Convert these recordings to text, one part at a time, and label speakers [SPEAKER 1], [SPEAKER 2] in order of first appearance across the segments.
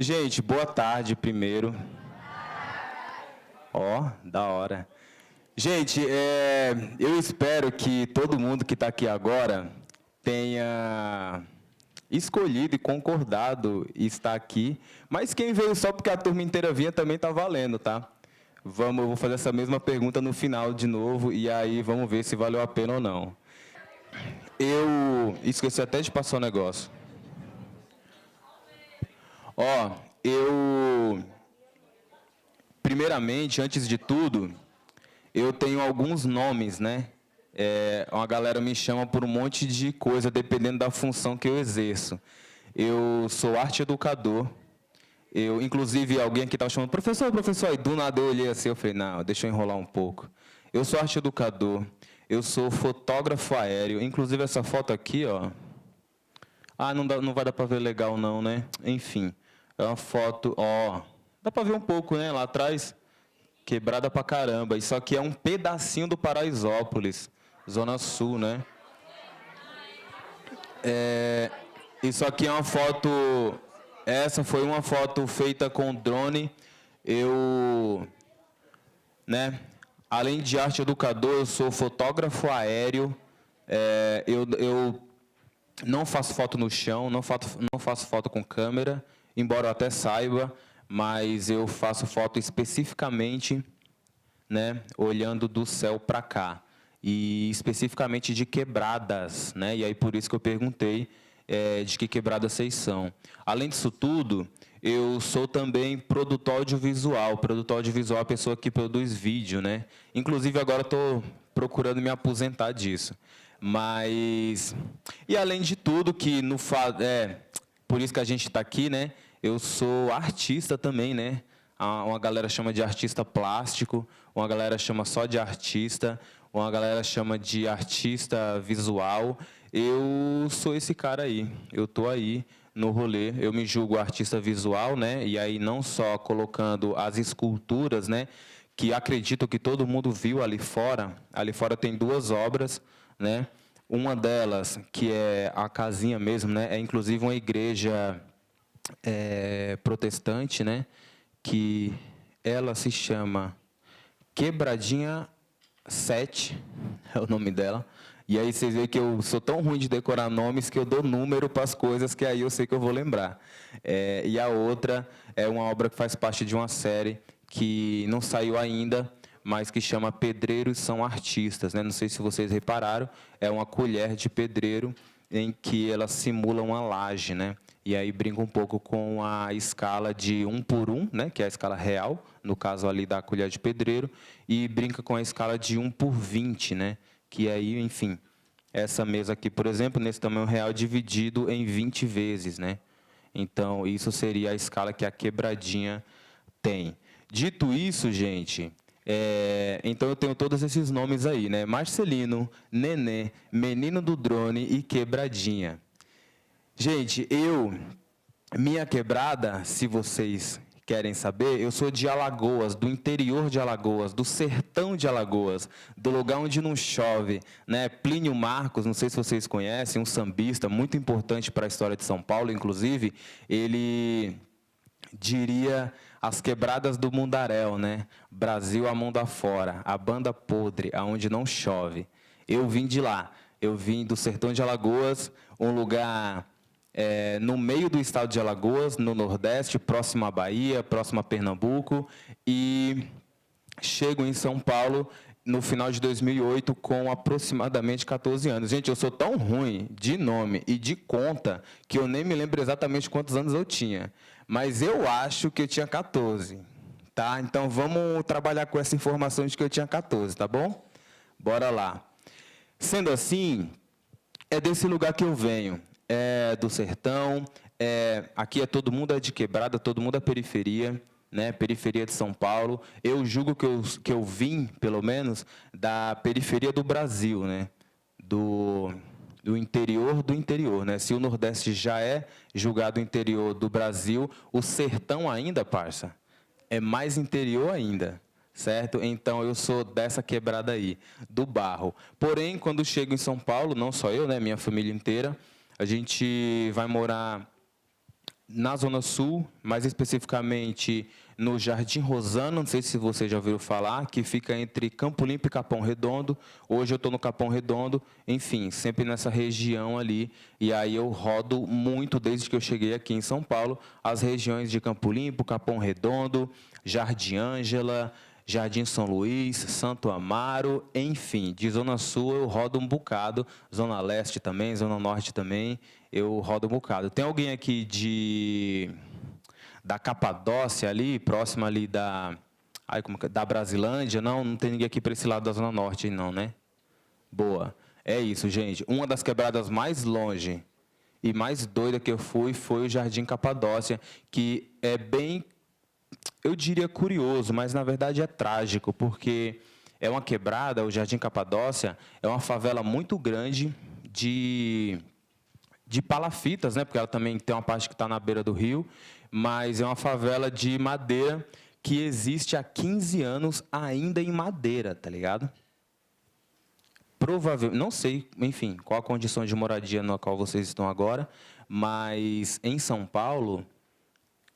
[SPEAKER 1] Gente, boa tarde primeiro. Ó, da hora. Gente, eu espero que todo mundo que está aqui agora tenha escolhido e concordado em estar aqui, mas quem veio só porque a turma inteira vinha também está valendo, tá? Eu vou fazer essa mesma pergunta no final de novo e aí vamos ver se valeu a pena ou não. Eu esqueci até de passar o negócio. Ó, primeiramente, antes de tudo, eu tenho alguns nomes, né? Uma galera me chama por um monte de coisa, dependendo da função que eu exerço. Eu sou arte educador. Inclusive, alguém aqui estava chamando, professor, e do nada eu olhei assim, eu falei, não, deixa eu enrolar um pouco. Eu sou arte educador, eu sou fotógrafo aéreo, inclusive essa foto aqui, ó. Ah, não vai dar para ver legal não, né? Enfim, é uma foto, ó, dá para ver um pouco, né, lá atrás. Quebrada pra caramba. Isso aqui é um pedacinho do Paraisópolis, Zona Sul, né? Isso aqui é uma foto... Essa foi uma foto feita com drone. Né? Além de arte educador, eu sou fotógrafo aéreo. Eu não faço foto no chão, não faço foto com câmera, embora eu até saiba, mas eu faço foto especificamente, né, olhando do céu para cá, e especificamente de quebradas, né? E aí por isso que eu perguntei de que quebradas vocês são. Além disso tudo, eu sou também produtor audiovisual. Produtor audiovisual é a pessoa que produz vídeo, né? Inclusive agora estou procurando me aposentar disso. Mas e além de tudo que por isso que a gente está aqui, né? Eu sou artista também, né? Uma galera chama de artista plástico, uma galera chama só de artista, uma galera chama de artista visual. Eu sou esse cara aí. Eu tô aí no rolê. Eu me julgo artista visual, né? E aí não só colocando as esculturas, né? Que acredito que todo mundo viu ali fora. Ali fora tem duas obras, né? Uma delas, que é a casinha mesmo, né? É inclusive uma igreja protestante, né? Que ela se chama Quebradinha 7, é o nome dela. E aí vocês veem que eu sou tão ruim de decorar nomes que eu dou número para as coisas que aí eu sei que eu vou lembrar. E a outra é uma obra que faz parte de uma série que não saiu ainda, mas que chama Pedreiros São Artistas, né? Não sei se vocês repararam, é uma colher de pedreiro em que ela simula uma laje, né? E aí brinca um pouco com a escala de 1 por 1, né? Que é a escala real, no caso ali da colher de pedreiro, e brinca com a escala de 1 por 20, né? Que aí, enfim, essa mesa aqui, por exemplo, nesse tamanho real, dividido em 20 vezes, né? Então, isso seria a escala que a quebradinha tem. Dito isso, gente, então eu tenho todos esses nomes aí, né? Marcelino, Nenê, Menino do Drone e Quebradinha. Gente, minha quebrada, se vocês querem saber, eu sou de Alagoas, do interior de Alagoas, do sertão de Alagoas, do lugar onde não chove, né? Plínio Marcos, não sei se vocês conhecem, um sambista muito importante para a história de São Paulo, inclusive, ele diria as quebradas do Mundaréu, né? Brasil a mundo afora, a banda podre, aonde não chove. Eu vim de lá, eu vim do sertão de Alagoas, um lugar no meio do estado de Alagoas, no Nordeste, próximo à Bahia, próximo a Pernambuco, e chego em São Paulo no final de 2008 com aproximadamente 14 anos. Gente, eu sou tão ruim de nome e de conta que eu nem me lembro exatamente quantos anos eu tinha, mas eu acho que eu tinha 14, tá? Então vamos trabalhar com essa informação de que eu tinha 14, tá bom? Bora lá. Sendo assim, é desse lugar que eu venho. Do sertão, aqui todo mundo é de quebrada, todo mundo é periferia, né? Periferia de São Paulo. Eu julgo que eu vim, pelo menos, da periferia do Brasil, né? Do interior, né? Se o Nordeste já é julgado interior do Brasil, o sertão ainda, parça, é mais interior ainda. Certo? Então, eu sou dessa quebrada aí, do barro. Porém, quando chego em São Paulo, não só eu, né? Minha família inteira, a gente vai morar na Zona Sul, mais especificamente no Jardim Rosana, não sei se você já ouviu falar, que fica entre Campo Limpo e Capão Redondo. Hoje eu estou no Capão Redondo, enfim, sempre nessa região ali. E aí eu rodo muito, desde que eu cheguei aqui em São Paulo, as regiões de Campo Limpo, Capão Redondo, Jardim Ângela, Jardim São Luís, Santo Amaro, enfim, de Zona Sul eu rodo um bocado, Zona Leste também, Zona Norte também, eu rodo um bocado. Tem alguém aqui da Capadócia ali, próxima ali da Brasilândia? Não, não tem ninguém aqui para esse lado da Zona Norte, não, né? Boa. É isso, gente. Uma das quebradas mais longe e mais doida que eu fui foi o Jardim Capadócia, que é bem, eu diria curioso, mas na verdade é trágico, porque é uma quebrada, o Jardim Capadócia é uma favela muito grande de palafitas, né? Porque ela também tem uma parte que está na beira do rio, mas é uma favela de madeira que existe há 15 anos ainda em madeira, tá ligado? Provavelmente, não sei, enfim, qual a condição de moradia na qual vocês estão agora, mas em São Paulo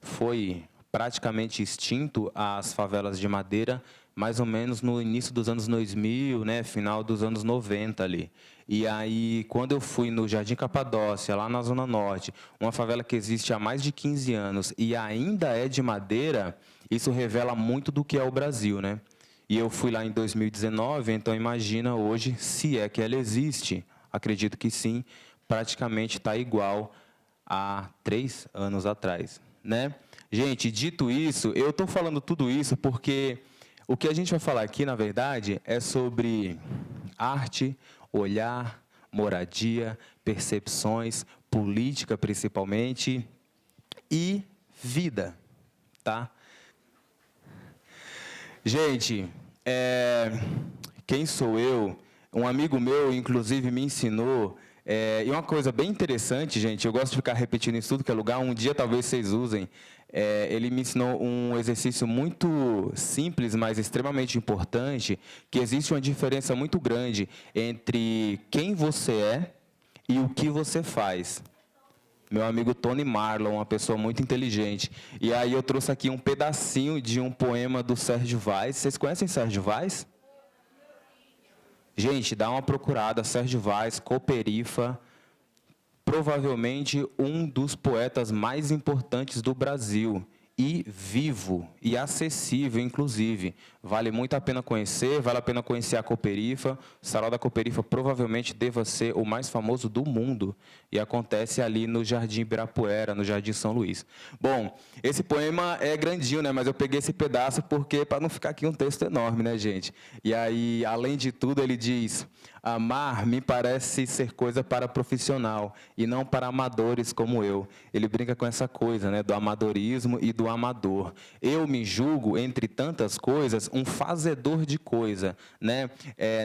[SPEAKER 1] foi praticamente extinto as favelas de madeira, mais ou menos no início dos anos 2000, né, final dos anos 90 ali. E aí, quando eu fui no Jardim Capadócia, lá na Zona Norte, uma favela que existe há mais de 15 anos e ainda é de madeira, isso revela muito do que é o Brasil, né? E eu fui lá em 2019, então imagina hoje, se é que ela existe, acredito que sim, praticamente está igual a 3 anos atrás, né? Gente, dito isso, eu estou falando tudo isso porque o que a gente vai falar aqui, na verdade, é sobre arte, olhar, moradia, percepções, política principalmente e vida, tá? Gente, quem sou eu? Um amigo meu, inclusive, me ensinou. E uma coisa bem interessante, gente, eu gosto de ficar repetindo isso tudo que é lugar, um dia talvez vocês usem. Ele me ensinou um exercício muito simples, mas extremamente importante, que existe uma diferença muito grande entre quem você é e o que você faz. Meu amigo Tony Marlon, uma pessoa muito inteligente. E aí eu trouxe aqui um pedacinho de um poema do Sérgio Vaz. Vocês conhecem Sérgio Vaz? Gente, dá uma procurada, Sérgio Vaz, Cooperifa, provavelmente um dos poetas mais importantes do Brasil. E vivo, e acessível, inclusive. Vale muito a pena conhecer, vale a pena conhecer a Cooperifa. O Sarau da Cooperifa provavelmente deva ser o mais famoso do mundo. E acontece ali no Jardim Ibirapuera, no Jardim São Luís. Bom, esse poema é grandinho, né? Mas eu peguei esse pedaço porque, para não ficar aqui um texto enorme, né, gente? E aí, além de tudo, ele diz: amar me parece ser coisa para profissional e não para amadores como eu. Ele brinca com essa coisa, né, do amadorismo e do amador. Eu me julgo, entre tantas coisas, um fazedor de coisa, né?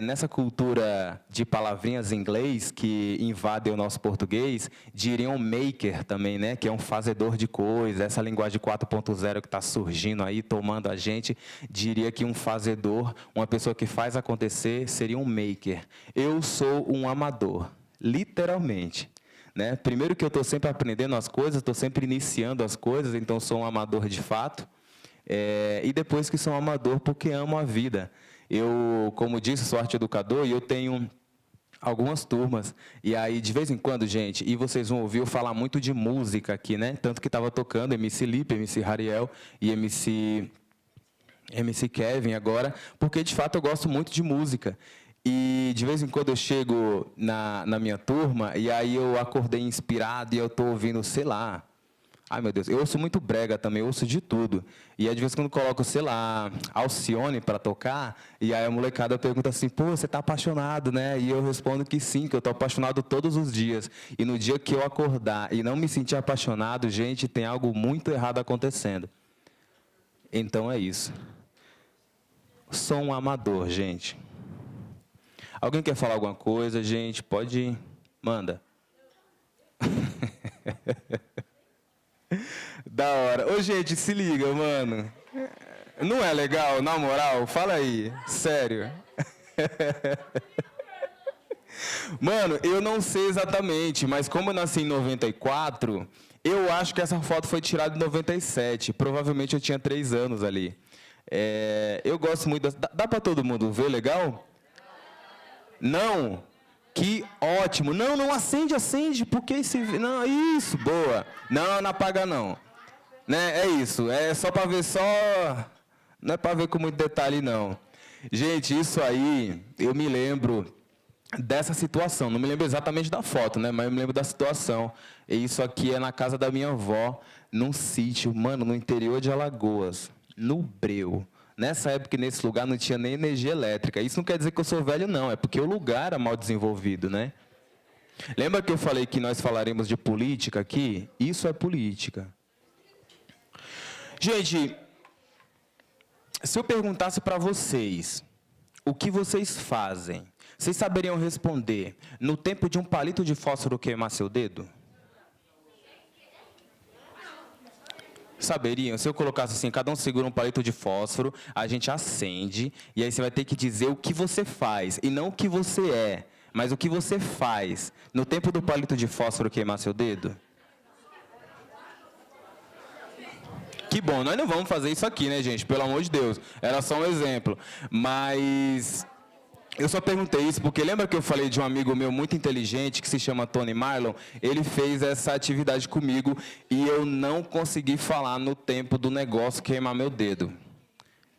[SPEAKER 1] Nessa cultura de palavrinhas em inglês que invadem o nosso português, diriam maker também, né, que é um fazedor de coisa. Essa linguagem 4.0 que está surgindo aí, tomando a gente, diria que um fazedor, uma pessoa que faz acontecer, seria um maker. Eu sou um amador, literalmente. Né? Primeiro que eu estou sempre aprendendo as coisas, estou sempre iniciando as coisas, então sou um amador de fato. E depois que sou um amador porque amo a vida. Eu, como disse, sou arte educador e eu tenho algumas turmas. E aí, de vez em quando, gente, e vocês vão ouvir eu falar muito de música aqui, né? Tanto que estava tocando MC Lipe, MC Rariel e MC Kevin agora, porque de fato eu gosto muito de música. E de vez em quando eu chego na minha turma e aí eu acordei inspirado e eu estou ouvindo, sei lá, ai meu Deus, eu ouço muito brega também, eu ouço de tudo. E aí de vez em quando eu coloco, sei lá, Alcione para tocar, e aí a molecada pergunta assim, pô, você está apaixonado, né? E eu respondo que sim, que eu estou apaixonado todos os dias. E no dia que eu acordar e não me sentir apaixonado, gente, tem algo muito errado acontecendo. Então é isso. Sou um amador, gente. Alguém quer falar alguma coisa, gente? Pode ir. Manda. Da hora. Ô, gente, se liga, mano. Não é legal, na moral? Fala aí. Sério. Mano, eu não sei exatamente, mas como eu nasci em 94, Eu acho que essa foto foi tirada em 97. Provavelmente eu tinha 3 anos ali. Eu gosto muito. Dá para todo mundo ver, legal? Não? Que ótimo. Não, não acende, acende. Porque esse. Não, isso, boa. Não, não apaga não. Né? É isso. É só para ver só. Não é para ver com muito detalhe, não. Gente, isso aí, eu me lembro dessa situação. Não me lembro exatamente da foto, né? Mas eu me lembro da situação. E isso aqui é na casa da minha avó, num sítio, mano, no interior de Alagoas, no Breu. Nessa época, nesse lugar, não tinha nem energia elétrica. Isso não quer dizer que eu sou velho, não. É porque o lugar era mal desenvolvido, né? Lembra que eu falei que nós falaremos de política aqui? Isso é política. Gente, se eu perguntasse para vocês o que vocês fazem, vocês saberiam responder no tempo de um palito de fósforo queimar seu dedo? Saberiam? Se eu colocasse assim, cada um segura um palito de fósforo, a gente acende, e aí você vai ter que dizer o que você faz, e não o que você é, mas o que você faz no tempo do palito de fósforo queimar seu dedo? Que bom, nós não vamos fazer isso aqui, né, gente? Pelo amor de Deus. Era só um exemplo. Mas eu só perguntei isso porque lembra que eu falei de um amigo meu muito inteligente que se chama Tony Marlon? Ele fez essa atividade comigo e eu não consegui falar no tempo do negócio queimar meu dedo.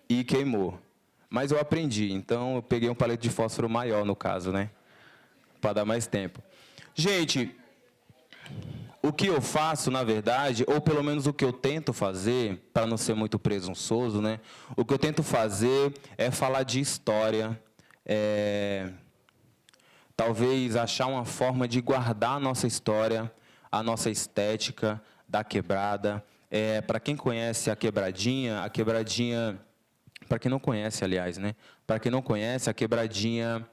[SPEAKER 1] E queimou. Mas eu aprendi, então eu peguei um palito de fósforo maior, no caso, né? Para dar mais tempo. Gente, o que eu faço, na verdade, ou pelo menos o que eu tento fazer, para não ser muito presunçoso, né? O que eu tento fazer é falar de história, talvez achar uma forma de guardar a nossa história, a nossa estética da quebrada. Para quem conhece a quebradinha, para quem não conhece, aliás, né? Para quem não conhece, a quebradinha,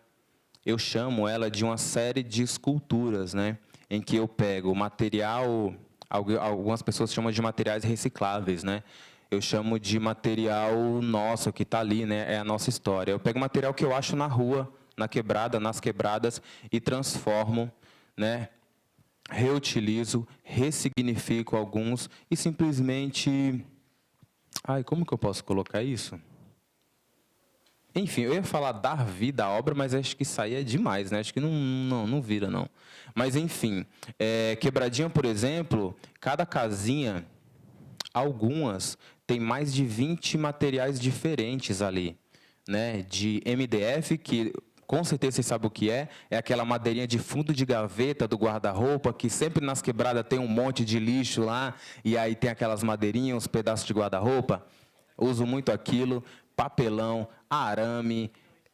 [SPEAKER 1] eu chamo ela de uma série de esculturas, né? Em que eu pego material, algumas pessoas chamam de materiais recicláveis, né? Eu chamo de material nosso, que está ali, né? É a nossa história. Eu pego material que eu acho na rua, na quebrada, nas quebradas, e transformo, né? Reutilizo, ressignifico alguns e simplesmente... Ai, como que eu posso colocar isso? Enfim, eu ia falar dar vida à obra, mas acho que isso aí é demais, né? Acho que não vira, não. Mas, enfim, quebradinha, por exemplo, cada casinha, algumas, tem mais de 20 materiais diferentes ali, né? De MDF, que com certeza vocês sabem o que é aquela madeirinha de fundo de gaveta do guarda-roupa, que sempre nas quebradas tem um monte de lixo lá, e aí tem aquelas madeirinhas, uns pedaços de guarda-roupa. Uso muito aquilo, papelão, arame,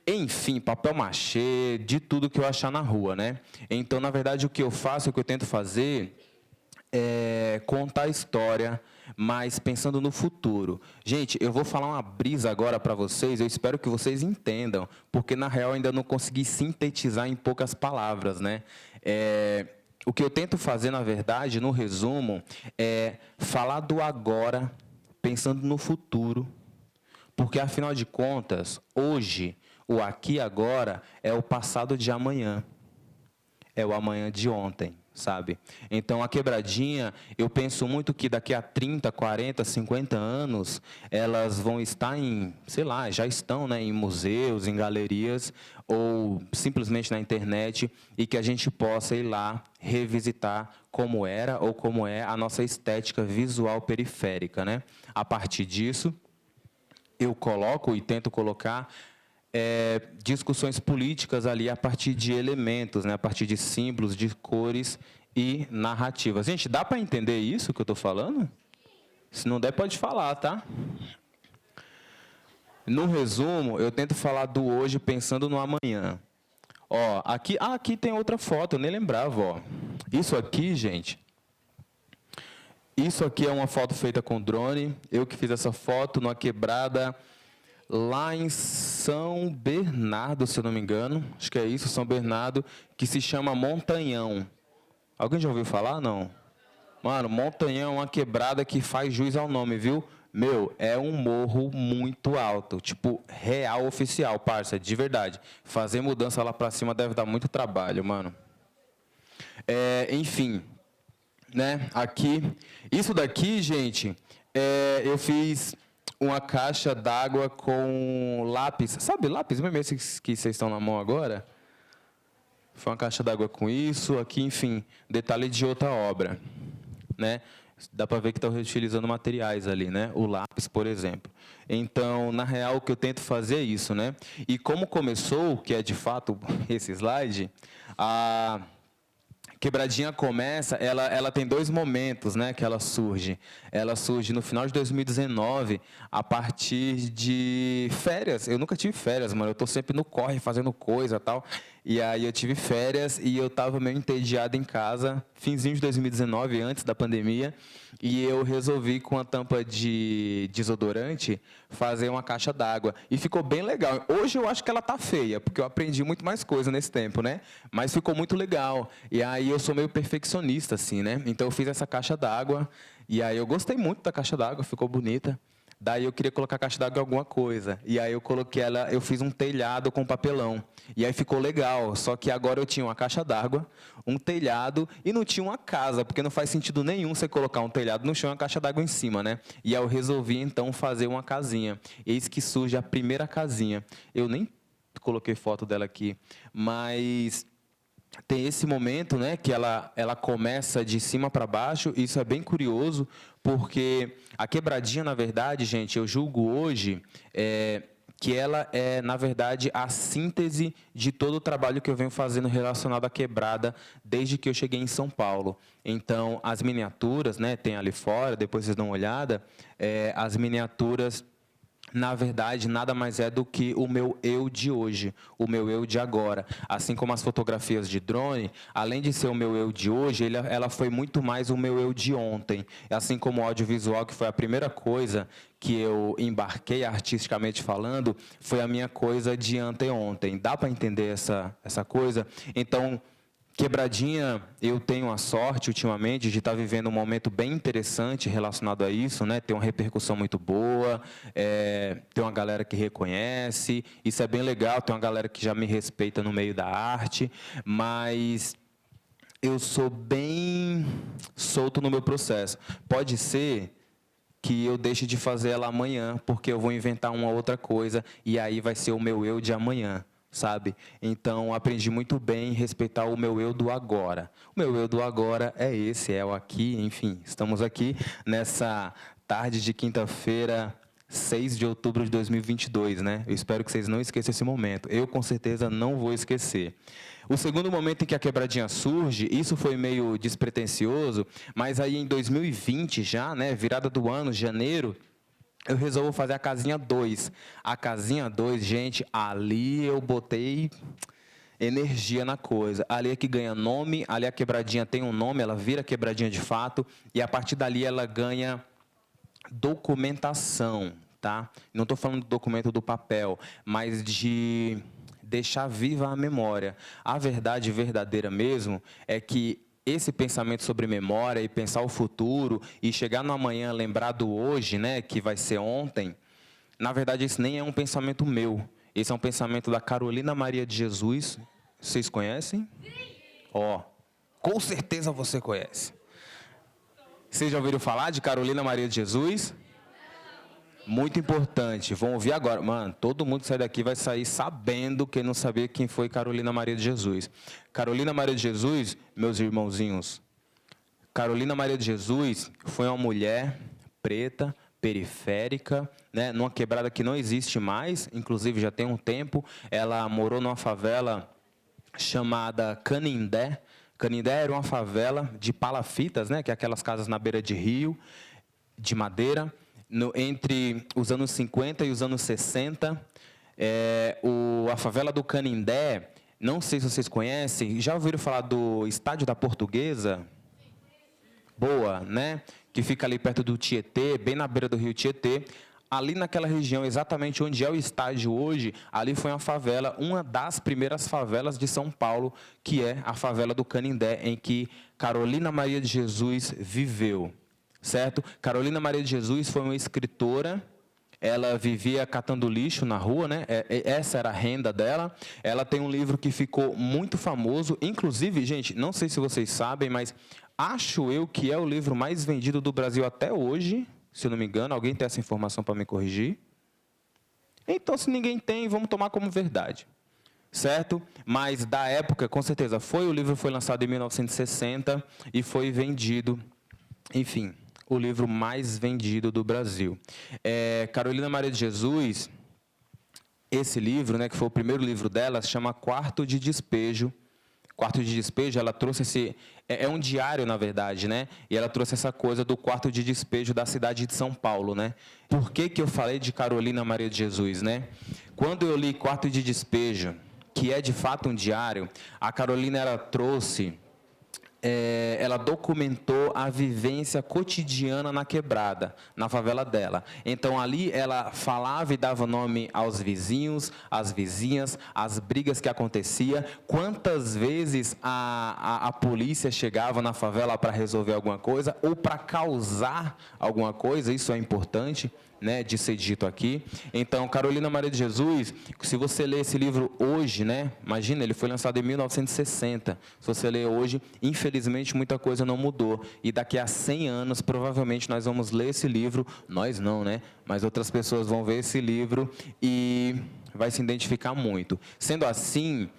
[SPEAKER 1] enfim, papel machê, de tudo que eu achar na rua, né? Então, na verdade, o que eu faço, o que eu tento fazer é contar a história, mas pensando no futuro. Gente, eu vou falar uma brisa agora para vocês, eu espero que vocês entendam, porque, na real, ainda não consegui sintetizar em poucas palavras, né? O que eu tento fazer, na verdade, no resumo, é falar do agora, pensando no futuro, porque, afinal de contas, hoje, o aqui e agora é o passado de amanhã, é o amanhã de ontem, sabe? Então, a quebradinha, eu penso muito que daqui a 30, 40, 50 anos, elas vão estar em, sei lá, já estão, né, em museus, em galerias, ou simplesmente na internet, e que a gente possa ir lá revisitar como era ou como é a nossa estética visual periférica, né? A partir disso, eu coloco e tento colocar discussões políticas ali a partir de elementos, né, a partir de símbolos, de cores e narrativas. Gente, dá para entender isso que eu estou falando? Se não der, pode falar, tá? No resumo, eu tento falar do hoje pensando no amanhã. Ó, aqui tem outra foto, eu nem lembrava, ó. Isso aqui, gente, isso aqui é uma foto feita com drone. Eu que fiz essa foto numa quebrada lá em São Bernardo, se eu não me engano. Acho que é isso, São Bernardo, que se chama Montanhão. Alguém já ouviu falar? Não. Mano, Montanhão é uma quebrada que faz jus ao nome, viu? Meu, é um morro muito alto, tipo, real oficial, parça, de verdade. Fazer mudança lá pra cima deve dar muito trabalho, mano. Enfim, né, aqui. Isso daqui, gente, eu fiz uma caixa d'água com lápis. Sabe lápis mesmo esse que vocês estão na mão agora? Foi uma caixa d'água com isso, aqui, enfim, detalhe de outra obra, né? Dá para ver que estão reutilizando materiais ali, né? O lápis, por exemplo. Então, na real, o que eu tento fazer é isso, né? E como começou, que é de fato esse slide, a Quebradinha começa, ela tem dois momentos, né, que ela surge. Ela surge no final de 2019, a partir de férias. Eu nunca tive férias, mano. Eu estou sempre no corre, fazendo coisa e tal. E aí eu tive férias e eu estava meio entediado em casa, finzinho de 2019, antes da pandemia, e eu resolvi, com a tampa de desodorante, fazer uma caixa d'água. E ficou bem legal. Hoje eu acho que ela tá feia, porque eu aprendi muito mais coisa nesse tempo, né? Mas ficou muito legal. E aí eu sou meio perfeccionista, assim, né? Então eu fiz essa caixa d'água, e aí eu gostei muito da caixa d'água, ficou bonita. Daí eu queria colocar a caixa d'água em alguma coisa. E aí eu coloquei ela, eu fiz um telhado com papelão. E aí ficou legal. Só que agora eu tinha uma caixa d'água, um telhado e não tinha uma casa, porque não faz sentido nenhum você colocar um telhado no chão e uma caixa d'água em cima, né? E aí eu resolvi então fazer uma casinha. Eis que surge a primeira casinha. Eu nem coloquei foto dela aqui, mas tem esse momento, né, que ela começa de cima para baixo. Isso é bem curioso, porque a quebradinha, na verdade, gente, eu julgo hoje que ela é, na verdade, a síntese de todo o trabalho que eu venho fazendo relacionado à quebrada desde que eu cheguei em São Paulo. Então, as miniaturas, né, tem ali fora, depois vocês dão uma olhada, as miniaturas, na verdade, nada mais é do que o meu eu de hoje, o meu eu de agora. Assim como as fotografias de drone, além de ser o meu eu de hoje, ela foi muito mais o meu eu de ontem. Assim como o audiovisual, que foi a primeira coisa que eu embarquei artisticamente falando, foi a minha coisa de anteontem. Dá para entender essa coisa? Então, Quebradinha, eu tenho a sorte, ultimamente, de estar vivendo um momento bem interessante relacionado a isso, né? Tem uma repercussão muito boa, tem uma galera que reconhece, isso é bem legal, tem uma galera que já me respeita no meio da arte, mas eu sou bem solto no meu processo. Pode ser que eu deixe de fazer ela amanhã, porque eu vou inventar uma outra coisa, e aí vai ser o meu eu de amanhã, sabe? Então, aprendi muito bem respeitar o meu eu do agora. O meu eu do agora é esse, é o aqui, enfim. Estamos aqui nessa tarde de quinta-feira, 6 de outubro de 2022, né? Eu espero que vocês não esqueçam esse momento. Eu, com certeza, não vou esquecer. O segundo momento em que a quebradinha surge, isso foi meio despretensioso, mas aí em 2020 já, né, virada do ano, janeiro, eu resolvo fazer a casinha 2. A casinha 2, gente, ali eu botei energia na coisa. Ali é que ganha nome, ali a quebradinha tem um nome, ela vira quebradinha de fato, e a partir dali ela ganha documentação, tá? Não estou falando do documento do papel, mas de deixar viva a memória. A verdade verdadeira mesmo é que esse pensamento sobre memória e pensar o futuro e chegar no amanhã, lembrar do hoje, né, que vai ser ontem, na verdade, esse nem é um pensamento meu. Esse é um pensamento da Carolina Maria de Jesus. Vocês conhecem? Ó, com certeza você conhece. Vocês já ouviram falar de Carolina Maria de Jesus? Muito importante. Vão ouvir agora. Mano, todo mundo que sai daqui vai sair sabendo quem não sabia quem foi Carolina Maria de Jesus. Carolina Maria de Jesus, meus irmãozinhos, Carolina Maria de Jesus foi uma mulher preta, periférica, né, numa quebrada que não existe mais, inclusive já tem um tempo. Ela morou numa favela chamada Canindé. Canindé era uma favela de palafitas, né, que é aquelas casas na beira de rio, de madeira. Entre os anos 50 e os anos 60, a favela do Canindé, não sei se vocês conhecem, já ouviram falar do Estádio da Portuguesa? Boa, né? Que fica ali perto do Tietê, bem na beira do rio Tietê. Ali naquela região, exatamente onde é o estádio hoje, ali foi uma favela, uma das primeiras favelas de São Paulo, que é a favela do Canindé, em que Carolina Maria de Jesus viveu. Certo? Carolina Maria de Jesus foi uma escritora, ela vivia catando lixo na rua, né? Essa era a renda dela. Ela tem um livro que ficou muito famoso, inclusive, gente, não sei se vocês sabem, mas Acho eu que é o livro mais vendido do Brasil até hoje, se eu não me engano. Alguém tem essa informação para me corrigir? Então, se ninguém tem, vamos tomar como verdade. Certo? Mas, da época, com certeza, o livro foi lançado em 1960 e foi vendido, enfim, o livro mais vendido do Brasil. Carolina Maria de Jesus, esse livro, né, que foi o primeiro livro dela, se chama Quarto de Despejo. Quarto de Despejo, ela trouxe esse... É um diário, na verdade, né? E ela trouxe essa coisa do quarto de despejo da cidade de São Paulo, né? Por que eu falei de Carolina Maria de Jesus, né? Quando eu li Quarto de Despejo, que é de fato um diário, a Carolina ela trouxe... ela documentou a vivência cotidiana na quebrada, na favela dela. Então, ali, ela falava e dava nome aos vizinhos, às vizinhas, às brigas que acontecia, quantas vezes a polícia chegava na favela para resolver alguma coisa ou para causar alguma coisa, isso é importante, né, de ser dito aqui. Então, Carolina Maria de Jesus, se você ler esse livro hoje, né, imagina, ele foi lançado em 1960, se você ler hoje, infelizmente muita coisa não mudou, e daqui a 100 anos, provavelmente nós vamos ler esse livro, nós não, né, mas outras pessoas vão ver esse livro e vai se identificar muito. Sendo assim,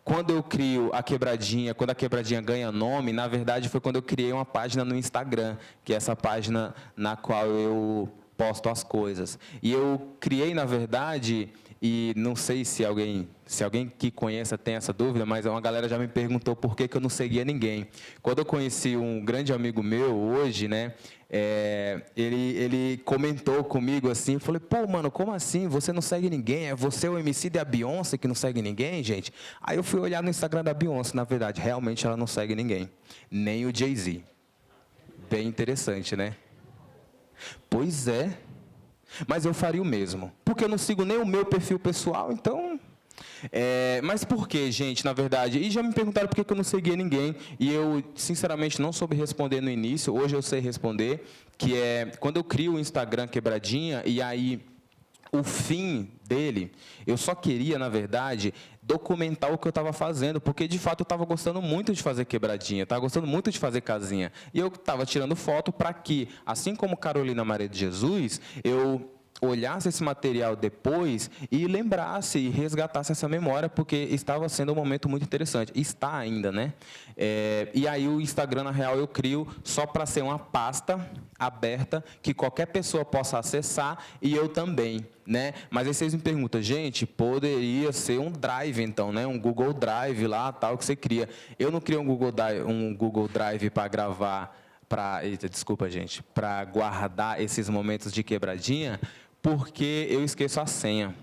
[SPEAKER 1] quando eu crio a Quebradinha, quando a Quebradinha ganha nome, na verdade foi quando eu criei uma página no Instagram, que é essa página na qual eu posto as coisas. E eu criei, na verdade, e não sei se alguém que conheça tem essa dúvida, mas uma galera já me perguntou por que eu não seguia ninguém. Quando eu conheci um grande amigo meu hoje, né, ele comentou comigo assim, eu falei, pô, mano, como assim? Você não segue ninguém? É você o MC da Beyoncé que não segue ninguém, gente? Aí eu fui olhar no Instagram da Beyoncé, na verdade, realmente ela não segue ninguém, nem o Jay-Z. Bem interessante, né? Pois é, mas eu faria o mesmo, porque eu não sigo nem o meu perfil pessoal, então... mas por que, gente, na verdade? E já me perguntaram por que eu não seguia ninguém, e eu, sinceramente, não soube responder no início, hoje eu sei responder, que é, quando eu crio o Instagram Quebradinha, e aí... O fim dele, eu só queria, na verdade, documentar o que eu estava fazendo, porque, de fato, eu estava gostando muito de fazer quebradinha, estava gostando muito de fazer casinha. E eu estava tirando foto para que, assim como Carolina Maria de Jesus, eu olhasse esse material depois e lembrasse e resgatasse essa memória, porque estava sendo um momento muito interessante. Está ainda, né? E aí o Instagram, na real, eu crio só para ser uma pasta aberta que qualquer pessoa possa acessar e eu também, né? Mas aí vocês me perguntam, gente, poderia ser um Drive, então, né? Um Google Drive lá, tal, que você cria. Eu não crio um Google Drive para gravar, desculpa, gente, para guardar esses momentos de quebradinha, porque eu esqueço a senha.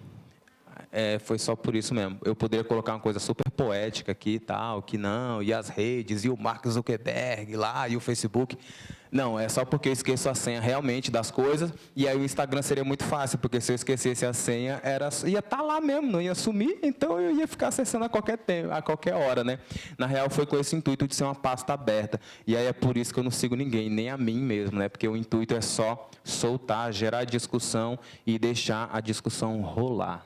[SPEAKER 1] Foi só por isso mesmo. Eu poderia colocar uma coisa super poética aqui e tal, que não, e as redes, e o Mark Zuckerberg lá, e o Facebook. Não, é só porque eu esqueço a senha realmente das coisas, e aí o Instagram seria muito fácil, porque se eu esquecesse a senha, ia estar lá mesmo, não ia sumir, então eu ia ficar acessando a qualquer tempo, a qualquer hora, né? Na real, foi com esse intuito de ser uma pasta aberta. E aí é por isso que eu não sigo ninguém, nem a mim mesmo, né? Porque o intuito é só soltar, gerar discussão e deixar a discussão rolar.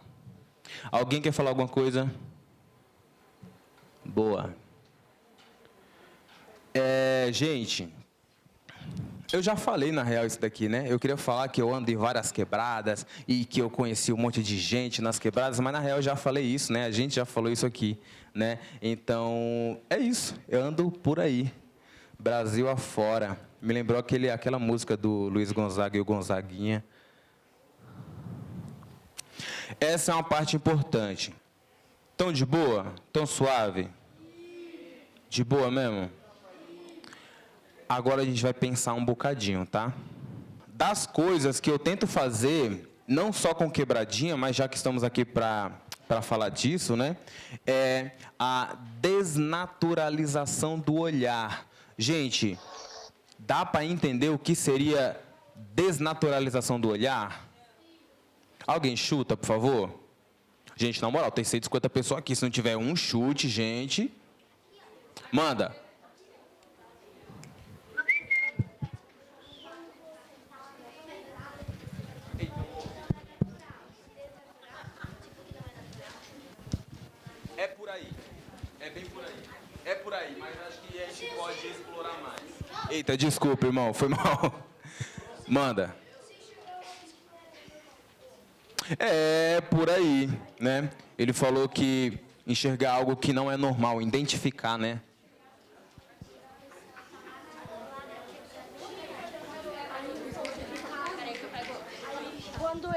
[SPEAKER 1] Alguém quer falar alguma coisa? Boa. Gente, eu já falei, na real, isso daqui, né? Eu queria falar que eu ando em várias quebradas e que eu conheci um monte de gente nas quebradas, mas, na real, eu já falei isso, né? A gente já falou isso aqui, né? Então, é isso. Eu ando por aí, Brasil afora. Me lembrou aquela música do Luiz Gonzaga e o Gonzaguinha. Essa é uma parte importante. Tão de boa? Tão suave? De boa mesmo? Agora a gente vai pensar um bocadinho, tá? Das coisas que eu tento fazer, não só com quebradinha, mas já que estamos aqui para falar disso, né? É a desnaturalização do olhar. Gente, dá para entender o que seria desnaturalização do olhar? Alguém chuta, por favor? Gente, na moral, tem 150 pessoas aqui. Se não tiver um chute, gente... Manda. É por aí. É bem por aí. É por aí, mas acho que a gente pode explorar mais. Eita, desculpa, irmão, foi mal. Manda. É por aí, né? Ele falou que enxergar algo que não é normal, identificar, né?
[SPEAKER 2] Quando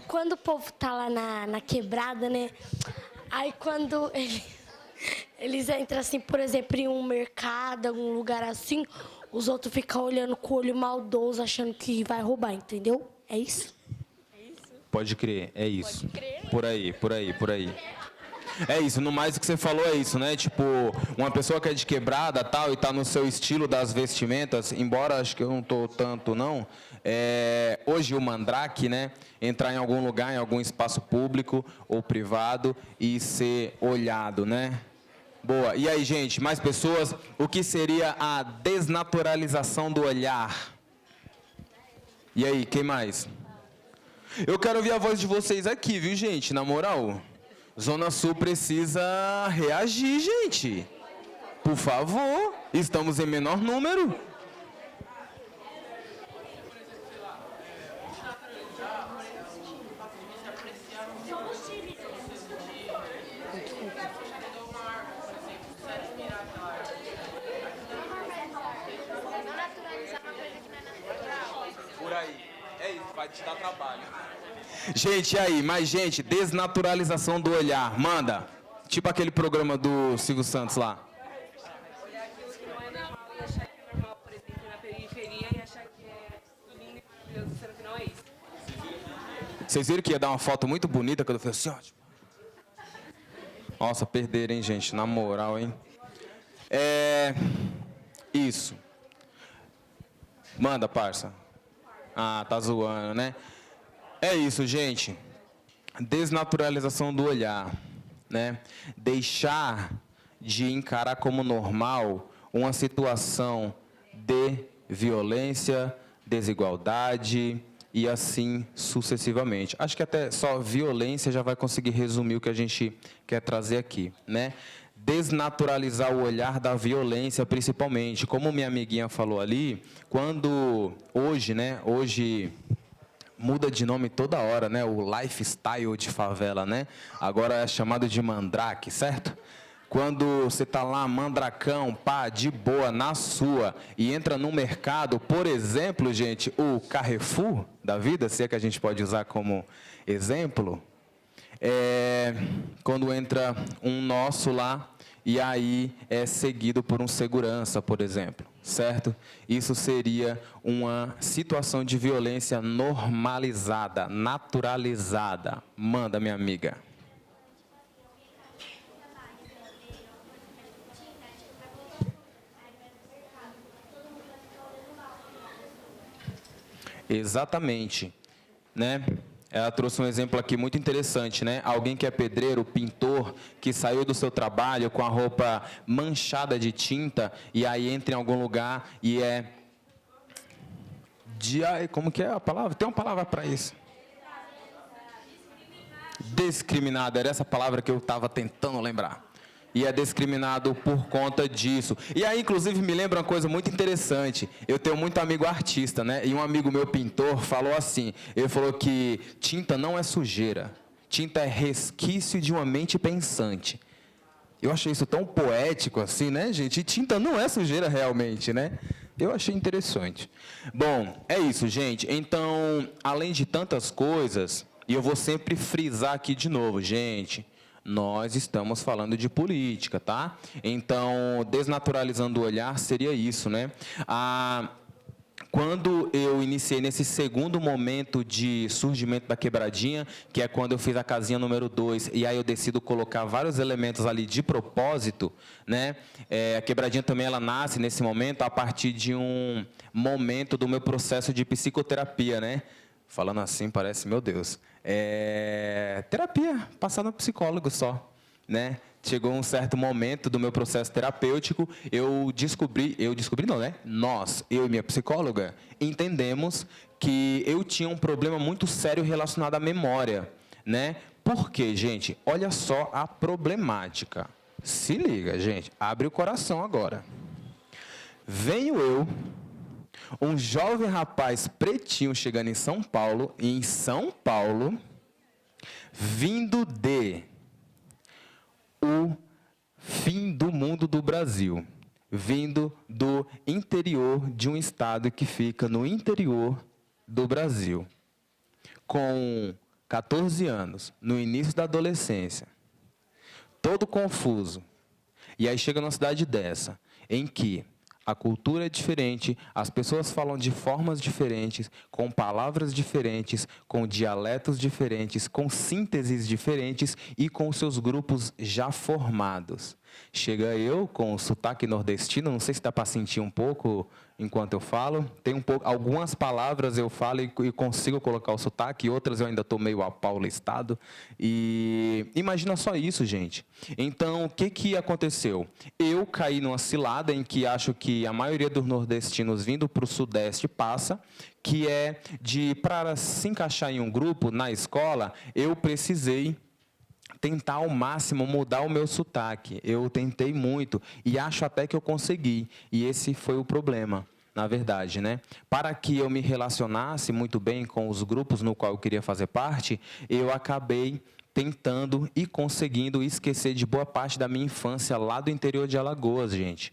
[SPEAKER 2] quando o povo tá lá na quebrada, né? Aí quando eles entram assim, por exemplo, em um mercado, algum lugar assim, os outros ficam olhando com o olho maldoso, achando que vai roubar, entendeu? É isso?
[SPEAKER 1] Pode crer, é isso.
[SPEAKER 2] Pode crer.
[SPEAKER 1] Por aí, por aí, por aí. É isso, no mais o que você falou é isso, né? Tipo, uma pessoa que é de quebrada tal e tá no seu estilo das vestimentas, embora acho que eu não tô tanto não, hoje o mandrake, né? Entrar em algum lugar, em algum espaço público ou privado e ser olhado, né? Boa. E aí, gente, mais pessoas? O que seria a desnaturalização do olhar? E aí, quem mais? Eu quero ouvir a voz de vocês aqui, viu, gente? Na moral. Zona Sul precisa reagir, gente. Por favor. Estamos em menor número. Por aí. É isso, vai te dar trabalho. Gente, e aí? Mais gente, desnaturalização do olhar. Manda. Tipo aquele programa do Silvio Santos lá.
[SPEAKER 3] Olhar aquilo que não é normal e achar que é normal, por exemplo, na periferia e achar que é tudo lindo e maravilhoso, sendo que não é isso.
[SPEAKER 1] Vocês viram que ia dar uma foto muito bonita quando eu falei assim, ó. Nossa, perderam, hein, gente? Na moral, hein? Isso. Manda, parça. Ah, tá zoando, né? É isso, gente. Desnaturalização do olhar, né? Deixar de encarar como normal uma situação de violência, desigualdade e assim sucessivamente. Acho que até só violência já vai conseguir resumir o que a gente quer trazer aqui, né? Desnaturalizar o olhar da violência, principalmente. Como minha amiguinha falou ali, quando hoje, né? Hoje muda de nome toda hora, né? O lifestyle de favela, né? Agora é chamado de mandrake, certo? Quando você tá lá, mandracão, pá, de boa, na sua, e entra no mercado, por exemplo, gente, o Carrefour da vida, se é que a gente pode usar como exemplo, quando entra um nosso lá, e aí é seguido por um segurança, por exemplo, certo? Isso seria uma situação de violência normalizada, naturalizada. Manda, minha amiga. Exatamente, né? Ela trouxe um exemplo aqui muito interessante, né? Alguém que é pedreiro, pintor, que saiu do seu trabalho com a roupa manchada de tinta e aí entra em algum lugar e como que é a palavra? Tem uma palavra para isso. Discriminado, era essa palavra que eu estava tentando lembrar. E é discriminado por conta disso. E aí, inclusive, me lembra uma coisa muito interessante. Eu tenho muito amigo artista, né? E um amigo meu pintor falou assim, ele falou que tinta não é sujeira. Tinta é resquício de uma mente pensante. Eu achei isso tão poético assim, né, gente? E tinta não é sujeira realmente, né? Eu achei interessante. Bom, é isso, gente. Então, além de tantas coisas, e eu vou sempre frisar aqui de novo, gente, nós estamos falando de política, tá? Então, desnaturalizando o olhar seria isso, né? Quando eu iniciei nesse segundo momento de surgimento da quebradinha, que é quando eu fiz a casinha número 2, e aí eu decido colocar vários elementos ali de propósito, né? A quebradinha também ela nasce nesse momento a partir de um momento do meu processo de psicoterapia, né? Falando assim, parece, meu Deus, terapia, passar no psicólogo só, né? Chegou um certo momento do meu processo terapêutico, eu descobri não, né? Nós, eu e minha psicóloga, entendemos que eu tinha um problema muito sério relacionado à memória, né? Por quê, gente? Olha só a problemática. Se liga, gente. Abre o coração agora. Venho eu, um jovem rapaz pretinho chegando em São Paulo, vindo de o fim do mundo do Brasil, vindo do interior de um estado que fica no interior do Brasil, com 14 anos, no início da adolescência, todo confuso. E aí chega numa cidade dessa, em que a cultura é diferente, as pessoas falam de formas diferentes, com palavras diferentes, com dialetos diferentes, com sínteses diferentes e com seus grupos já formados. Chega eu com o sotaque nordestino, não sei se dá para sentir um pouco enquanto eu falo. Tem algumas palavras eu falo e consigo colocar o sotaque, outras eu ainda estou meio apaulistado. E imagina só isso, gente. Então, o que aconteceu? Eu caí numa cilada em que acho que a maioria dos nordestinos vindo para o Sudeste passa, que é de, para se encaixar em um grupo na escola, eu precisei tentar ao máximo mudar o meu sotaque. Eu tentei muito e acho até que eu consegui. E esse foi o problema, na verdade, né? Para que eu me relacionasse muito bem com os grupos no qual eu queria fazer parte, eu acabei tentando e conseguindo esquecer de boa parte da minha infância lá do interior de Alagoas, gente.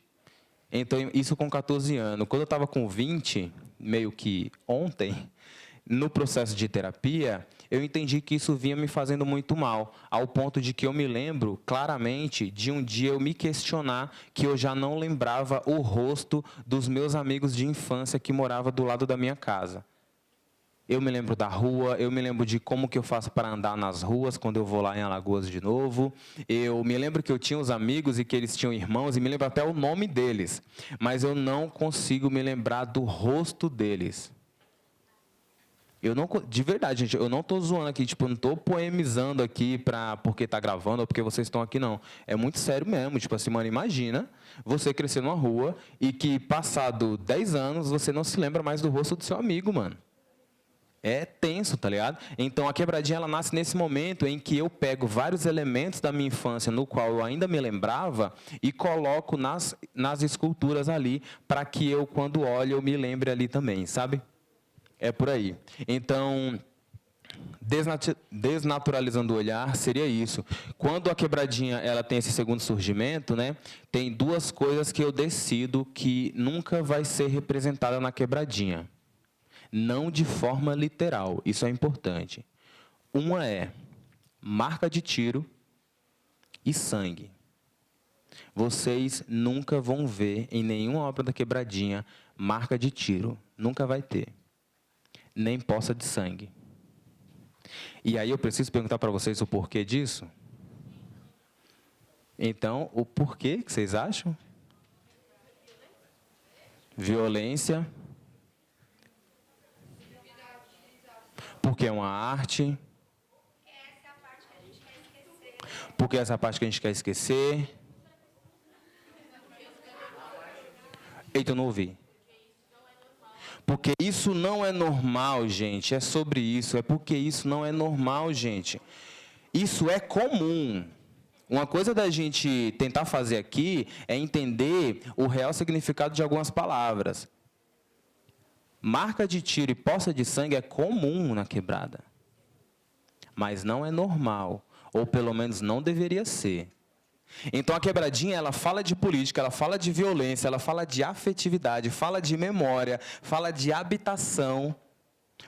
[SPEAKER 1] Então, isso com 14 anos. Quando eu estava com 20, meio que ontem, no processo de terapia, eu entendi que isso vinha me fazendo muito mal, ao ponto de que eu me lembro claramente de um dia eu me questionar que eu já não lembrava o rosto dos meus amigos de infância que moravam do lado da minha casa. Eu me lembro da rua, eu me lembro de como que eu faço para andar nas ruas quando eu vou lá em Alagoas de novo. Eu me lembro que eu tinha os amigos e que eles tinham irmãos, e me lembro até o nome deles. Mas eu não consigo me lembrar do rosto deles. Eu não, de verdade, gente, eu não estou zoando aqui, tipo, não estou poemizando aqui porque está gravando ou porque vocês estão aqui, não. É muito sério mesmo, tipo assim, mano, imagina você crescer numa rua e que, passado 10 anos, você não se lembra mais do rosto do seu amigo, mano. É tenso, tá ligado? Então, a quebradinha, ela nasce nesse momento em que eu pego vários elementos da minha infância, no qual eu ainda me lembrava, e coloco nas esculturas ali, para que eu, quando olho, eu me lembre ali também, sabe? É por aí. Então, desnaturalizando o olhar, seria isso. Quando a quebradinha ela tem esse segundo surgimento, né, tem duas coisas que eu decido que nunca vai ser representada na quebradinha. Não de forma literal, isso é importante. Uma é marca de tiro e sangue. Vocês nunca vão ver em nenhuma obra da quebradinha marca de tiro. Nunca vai ter. Nem poça de sangue. E aí eu preciso perguntar para vocês o porquê disso? Então, o porquê que vocês acham? Violência. Porque é uma arte. Porque é essa parte que a gente quer esquecer. Eita, eu não ouvi. Porque isso não é normal, gente. É sobre isso. É porque isso não é normal, gente. Isso é comum. Uma coisa da gente tentar fazer aqui é entender o real significado de algumas palavras. Marca de tiro e poça de sangue é comum na quebrada. Mas não é normal. Ou pelo menos não deveria ser. Então, a quebradinha, ela fala de política, ela fala de violência, ela fala de afetividade, fala de memória, fala de habitação,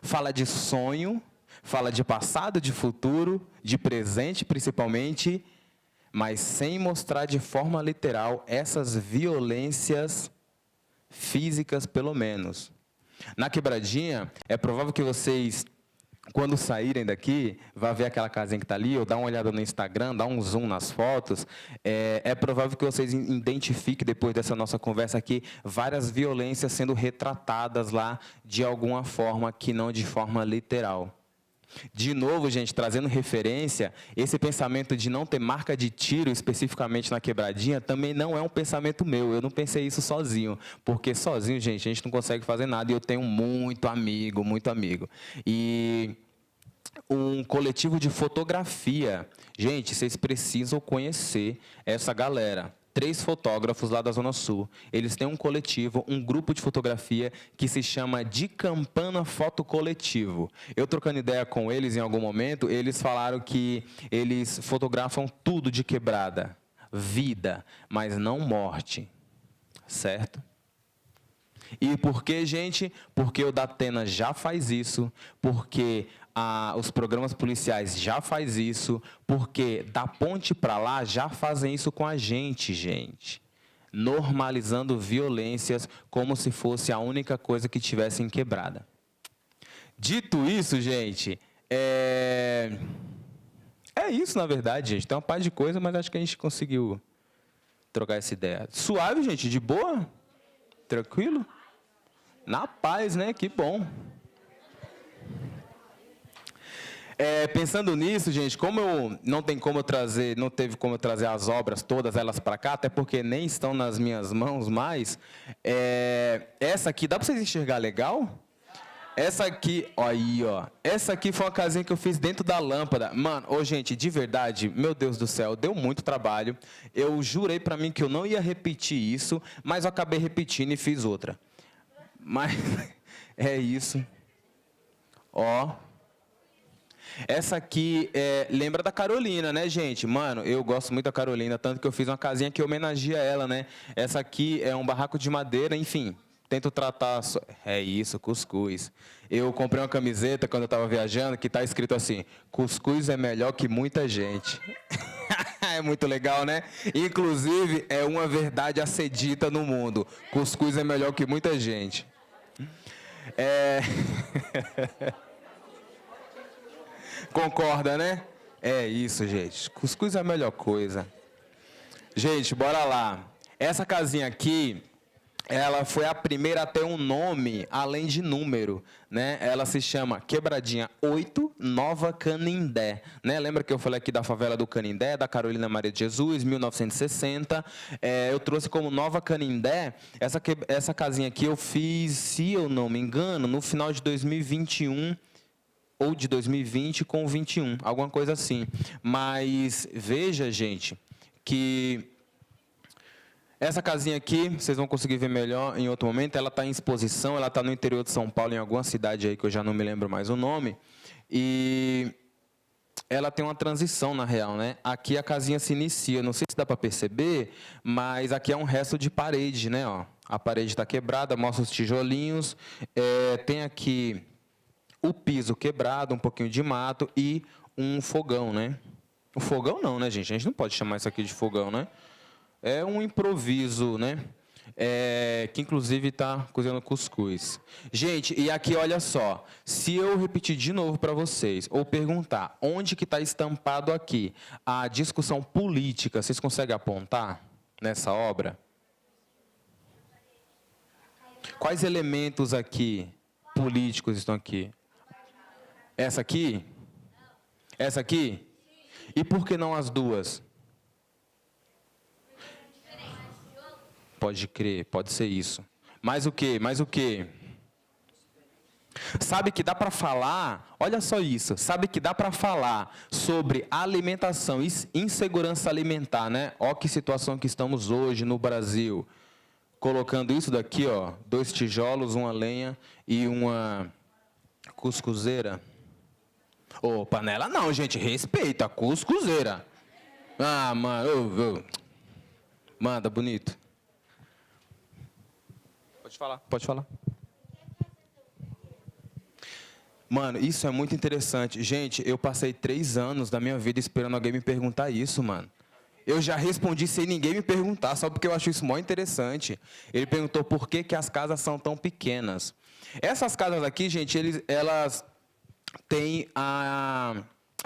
[SPEAKER 1] fala de sonho, fala de passado, de futuro, de presente principalmente, mas sem mostrar de forma literal essas violências físicas, pelo menos. Na quebradinha, é provável que vocês, quando saírem daqui, vá ver aquela casinha que está ali, ou dá uma olhada no Instagram, dá um zoom nas fotos, é provável que vocês identifiquem, depois dessa nossa conversa aqui, várias violências sendo retratadas lá de alguma forma, que não de forma literal. De novo, gente, trazendo referência, esse pensamento de não ter marca de tiro, especificamente na quebradinha, também não é um pensamento meu. Eu não pensei isso sozinho, porque sozinho, gente, a gente não consegue fazer nada. E eu tenho muito amigo, muito amigo. E um coletivo de fotografia. Gente, vocês precisam conhecer essa galera. 3 fotógrafos lá da Zona Sul. Eles têm um coletivo, um grupo de fotografia que se chama De Campana Foto Coletivo. Eu trocando ideia com eles em algum momento, eles falaram que eles fotografam tudo de quebrada. Vida, mas não morte. Certo? E por que, gente? Porque o Datena já faz isso, porque os programas policiais já faz isso, porque da ponte para lá já fazem isso com a gente. Normalizando violências como se fosse a única coisa que tivesse em quebrada. Dito isso, gente, é isso, na verdade, gente. Tem uma par de coisa, mas acho que a gente conseguiu trocar essa ideia. Suave, gente? De boa? Tranquilo? Na paz, né? Que bom. Pensando nisso, gente, como eu não teve como eu trazer as obras todas elas para cá, até porque nem estão nas minhas mãos mais. Essa aqui, dá para vocês enxergar legal? Essa aqui, ó, aí, ó. Essa aqui foi uma casinha que eu fiz dentro da lâmpada. Mano, gente, de verdade, meu Deus do céu, deu muito trabalho. Eu jurei para mim que eu não ia repetir isso, mas eu acabei repetindo e fiz outra. Mas é isso. Ó. Essa aqui lembra da Carolina, né, gente? Mano, eu gosto muito da Carolina, tanto que eu fiz uma casinha que homenageia ela, né? Essa aqui é um barraco de madeira, enfim. Tento tratar... É isso, cuscuz. Eu comprei uma camiseta quando eu estava viajando que está escrito assim: cuscuz é melhor que muita gente. É muito legal, né? Inclusive, é uma verdade a ser dita no mundo. Cuscuz é melhor que muita gente. Concorda, né? É isso, gente. Cuscuz é a melhor coisa. Gente, bora lá. Essa casinha aqui, ela foi a primeira a ter um nome além de número, né? Ela se chama Quebradinha 8, Nova Canindé, né? Lembra que eu falei aqui da favela do Canindé, da Carolina Maria de Jesus, 1960? Eu trouxe como Nova Canindé. Essa casinha aqui eu fiz, se eu não me engano, no final de 2021 ou de 2020 com 21, alguma coisa assim. Mas veja, gente, que essa casinha aqui, vocês vão conseguir ver melhor em outro momento, ela está em exposição, ela está no interior de São Paulo, em alguma cidade aí que eu já não me lembro mais o nome, e ela tem uma transição, na real, né? Aqui a casinha se inicia, não sei se dá para perceber, mas aqui é um resto de parede, né? Ó, a parede está quebrada, mostra os tijolinhos, tem aqui o piso quebrado, um pouquinho de mato e um fogão, né? O fogão não, né, gente? A gente não pode chamar isso aqui de fogão, né? É um improviso, né? Que inclusive está cozinhando cuscuz. Gente, e aqui olha só, se eu repetir de novo para vocês, ou perguntar onde que está estampado aqui a discussão política, vocês conseguem apontar nessa obra? Quais elementos aqui políticos estão aqui? Essa aqui? Essa aqui? E por que não as duas? Pode crer, pode ser isso. Mais o quê? Mais o quê? Sabe que dá para falar, olha só isso, sabe que dá para falar sobre alimentação e insegurança alimentar, né? Ó que situação que estamos hoje no Brasil. Colocando isso daqui, ó, 2 tijolos, uma lenha e uma cuscuzeira. Ô, panela não, gente, respeita, cuscuzeira. Ah, mano, manda, bonito. Pode falar, pode falar. Mano, isso é muito interessante. Gente, eu passei 3 anos da minha vida esperando alguém me perguntar isso, mano. Eu já respondi sem ninguém me perguntar, só porque eu acho isso mó interessante. Ele perguntou por que as casas são tão pequenas. Essas casas aqui, gente, elas têm a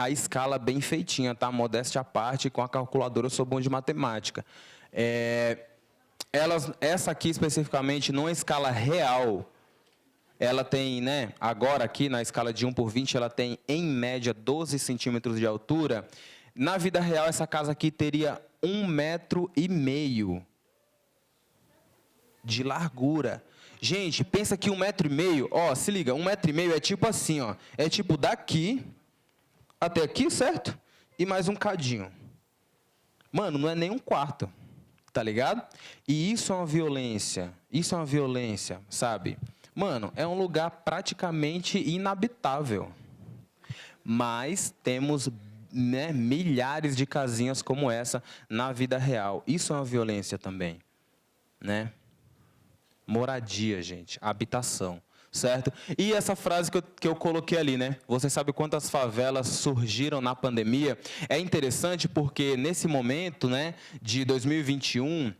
[SPEAKER 1] escala bem feitinha, tá? Modéstia à parte, com a calculadora eu sou bom de matemática. Essa aqui especificamente, numa escala real, ela tem, né, agora aqui na escala de 1/20, ela tem em média 12 centímetros de altura. Na vida real, essa casa aqui teria 1,5 m de largura. Gente, pensa que 1,5 m, ó, se liga, 1,5 m é tipo assim, ó, é tipo daqui até aqui, certo? E mais um cadinho. Mano, não é nem um quarto, tá ligado? E isso é uma violência, sabe? Mano, é um lugar praticamente inabitável. Mas temos, né, milhares de casinhas como essa na vida real. Isso é uma violência também, né? Moradia, gente, habitação, certo? E essa frase que eu coloquei ali, né? Você sabe quantas favelas surgiram na pandemia? É interessante porque nesse momento, né, de 2021,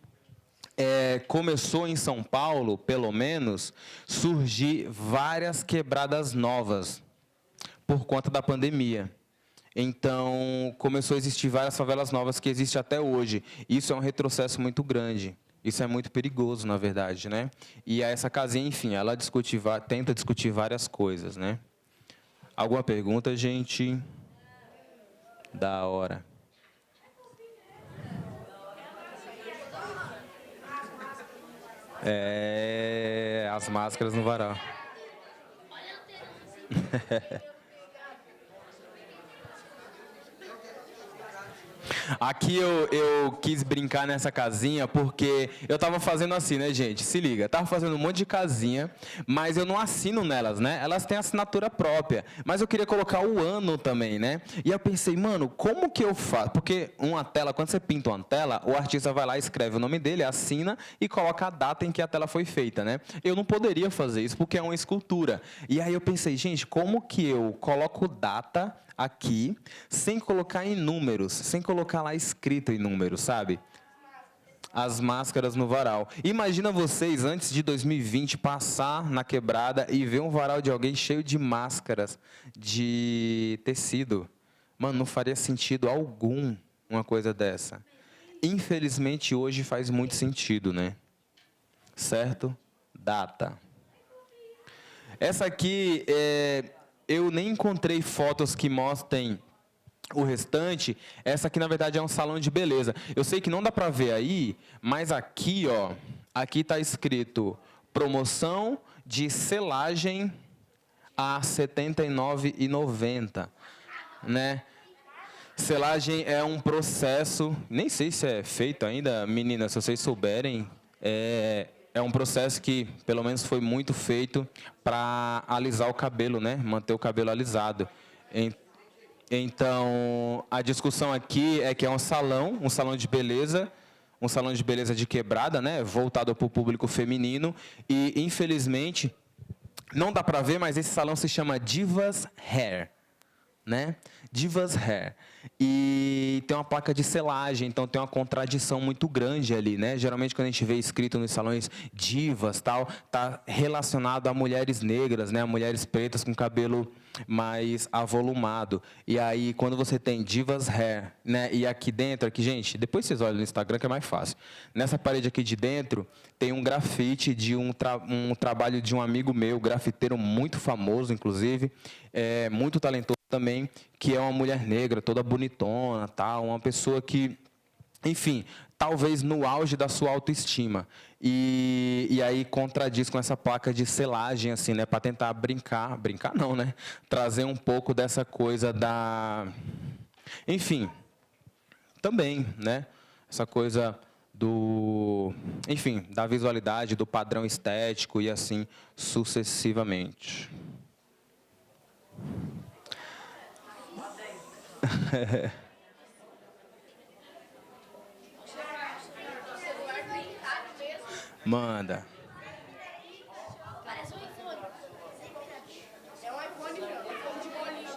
[SPEAKER 1] começou em São Paulo, pelo menos, surgir várias quebradas novas por conta da pandemia. Então, começou a existir várias favelas novas que existem até hoje. Isso é um retrocesso muito grande. Isso é muito perigoso, na verdade, né? E essa casinha, enfim, ela tenta discutir várias coisas, né? Alguma pergunta, gente? Da hora. As máscaras no varal. Aqui eu quis brincar nessa casinha porque eu tava fazendo assim, né, gente? Se liga, tava fazendo um monte de casinha, mas eu não assino nelas, né? Elas têm assinatura própria, mas eu queria colocar o ano também, né? E eu pensei, mano, como que eu faço? Porque uma tela, quando você pinta uma tela, o artista vai lá, escreve o nome dele, assina e coloca a data em que a tela foi feita, né? Eu não poderia fazer isso porque é uma escultura. E aí eu pensei, gente, como que eu coloco data aqui, sem colocar em números, sem colocar lá escrito em números, sabe? As máscaras no varal. Imagina vocês, antes de 2020, passar na quebrada e ver um varal de alguém cheio de máscaras de tecido. Mano, não faria sentido algum uma coisa dessa. Infelizmente, hoje faz muito sentido, né? Certo? Data. Essa aqui eu nem encontrei fotos que mostrem o restante. Essa aqui, na verdade, é um salão de beleza. Eu sei que não dá para ver aí, mas aqui, ó, aqui está escrito promoção de selagem a R$ 79,90, né? Selagem é um processo, nem sei se é feito ainda, meninas, se vocês souberem, é um processo que, pelo menos, foi muito feito para alisar o cabelo, né? Manter o cabelo alisado. Então, a discussão aqui é que é um salão de beleza, um salão de beleza de quebrada, né? Voltado para o público feminino. E, infelizmente, não dá para ver, mas esse salão se chama Divas Hair, né? Divas Hair. E tem uma placa de selagem, então tem uma contradição muito grande ali, né? Geralmente, quando a gente vê escrito nos salões divas, tal, tá relacionado a mulheres negras, né? A mulheres pretas com cabelo mais avolumado. E aí, quando você tem Divas Hair, né? E aqui dentro, aqui, gente, depois vocês olham no Instagram que é mais fácil. Nessa parede aqui de dentro, tem um grafite de um trabalho de um amigo meu, grafiteiro muito famoso, inclusive, muito talentoso também, que é uma mulher negra, toda bonitona, tal, uma pessoa que, enfim, talvez no auge da sua autoestima. E aí contradiz com essa placa de selagem, assim, né, para tentar brincar não, né, trazer um pouco dessa coisa da, enfim, também, né, essa coisa do, enfim, da visualidade, do padrão estético e assim sucessivamente. Manda.
[SPEAKER 2] Parece um iPhone. É um iPhone de bolinha.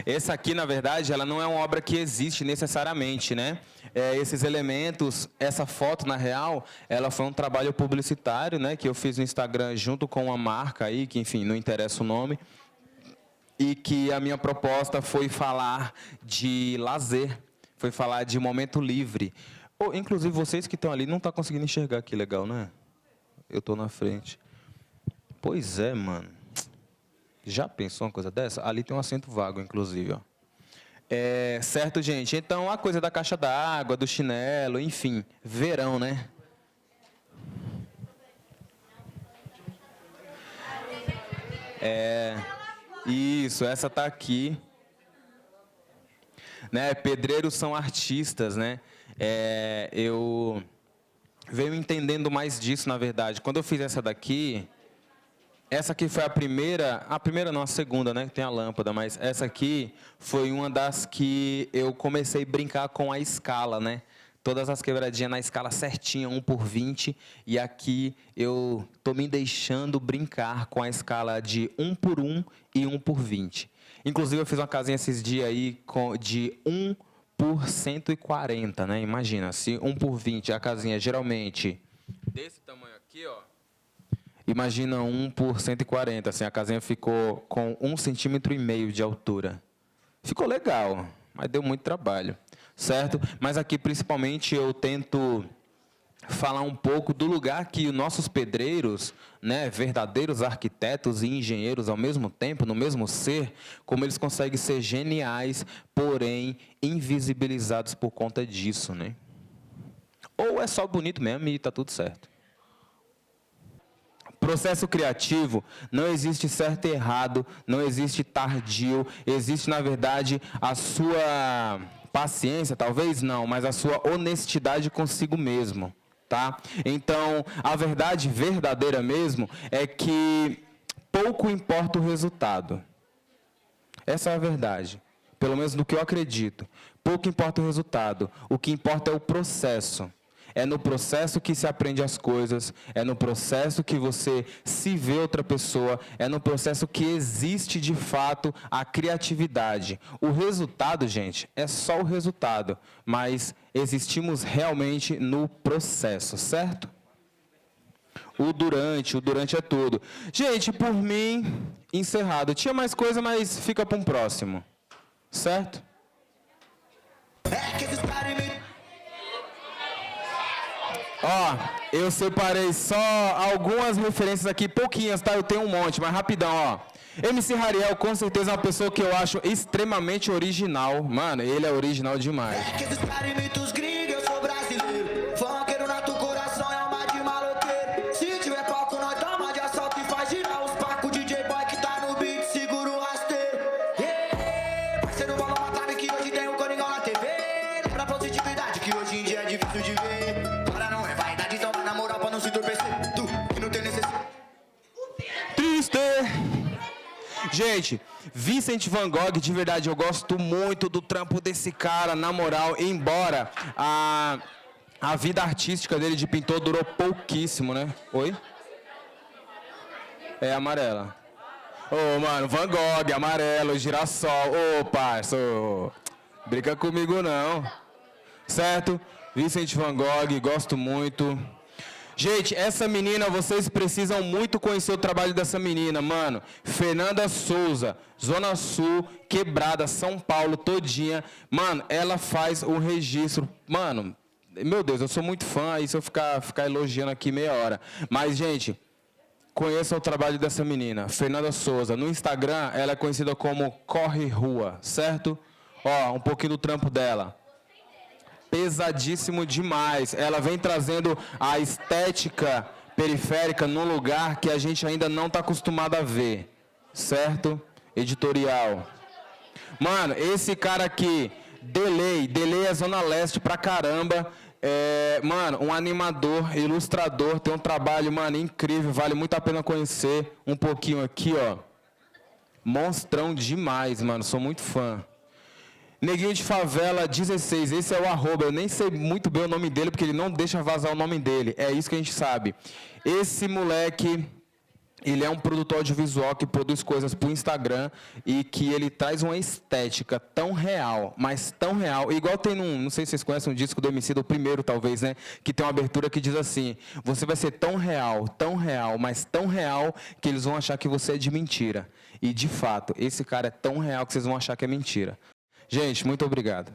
[SPEAKER 1] Essa aqui, na verdade, ela não é uma obra que existe necessariamente, né? Esses elementos, essa foto, na real, ela foi um trabalho publicitário, né? Que eu fiz no Instagram junto com uma marca aí, que, enfim, não interessa o nome. E que a minha proposta foi falar de lazer, foi falar de momento livre. Inclusive, vocês que estão ali não estão conseguindo enxergar que legal, né? Eu estou na frente. Pois é, mano. Já pensou uma coisa dessa? Ali tem um assento vago, inclusive, ó. Certo, gente? Então, a coisa da caixa d'água, do chinelo, enfim, verão, né? Isso, essa tá aqui. né? Pedreiros são artistas, né? Eu venho entendendo mais disso, na verdade. Quando eu fiz essa aqui foi a primeira não, a segunda, né? Que tem a lâmpada, mas essa aqui foi uma das que eu comecei a brincar com a escala, né? Todas as quebradinhas na escala certinha, 1/20, e aqui eu tô me deixando brincar com a escala de 1/1 e 1/20. Inclusive, eu fiz uma casinha esses dias aí de 1/140, né? Imagina, se 1/20 a casinha geralmente desse tamanho aqui, ó. Imagina 1/140, assim, a casinha ficou com 1,5 centímetro de altura. Ficou legal, mas deu muito trabalho, certo? Mas aqui, principalmente, eu tento falar um pouco do lugar que os nossos pedreiros, né, verdadeiros arquitetos e engenheiros ao mesmo tempo, no mesmo ser, como eles conseguem ser geniais, porém invisibilizados por conta disso, né? Ou é só bonito mesmo e tá tudo certo. Processo criativo, não existe certo e errado, não existe tardio, existe, na verdade, a sua paciência, talvez não, mas a sua honestidade consigo mesmo, tá? Então, a verdade verdadeira mesmo é que pouco importa o resultado. Essa é a verdade, pelo menos no que eu acredito. Pouco importa o resultado, o que importa é o processo. É no processo que se aprende as coisas, é no processo que você se vê outra pessoa, é no processo que existe de fato a criatividade. O resultado, gente, é só o resultado, mas existimos realmente no processo, certo? O durante é tudo. Gente, por mim, encerrado. Tinha mais coisa, mas fica para um próximo, certo? Ó, eu separei só algumas referências aqui, pouquinhas, tá? Eu tenho um monte, mas rapidão, ó. MC Hariel, com certeza, é uma pessoa que eu acho extremamente original. Mano, ele é original demais. Gente, Vincent Van Gogh, de verdade, eu gosto muito do trampo desse cara, na moral, embora a vida artística dele de pintor durou pouquíssimo, né? Oi? É amarela. Ô, mano, Van Gogh, amarelo, girassol. Ô, parça, brinca comigo não. Certo? Vincent Van Gogh, gosto muito. Gente, essa menina, vocês precisam muito conhecer o trabalho dessa menina, mano. Fernanda Souza, Zona Sul, Quebrada, São Paulo, todinha. Mano, ela faz o registro. Mano, meu Deus, eu sou muito fã, aí se eu ficar elogiando aqui meia hora. Mas, gente, conheça o trabalho dessa menina, Fernanda Souza. No Instagram, ela é conhecida como Corre Rua, certo? Ó, um pouquinho do trampo dela. Pesadíssimo demais. Ela vem trazendo a estética periférica num lugar que a gente ainda não está acostumado a ver, certo? Editorial. Mano, esse cara aqui, Delay é Zona Leste pra caramba. Mano, um animador, ilustrador, tem um trabalho, mano, incrível, vale muito a pena conhecer. Um pouquinho aqui, ó. Monstrão demais, mano, sou muito fã. Neguinho de Favela 16, esse é o @, eu nem sei muito bem o nome dele, porque ele não deixa vazar o nome dele, é isso que a gente sabe. Esse moleque, ele é um produtor audiovisual que produz coisas para o Instagram e que ele traz uma estética tão real, mas tão real, igual tem não sei se vocês conhecem um disco do Emicida, o primeiro talvez, né, que tem uma abertura que diz assim, você vai ser tão real, mas tão real, que eles vão achar que você é de mentira. E, de fato, esse cara é tão real que vocês vão achar que é mentira. Gente, muito obrigado.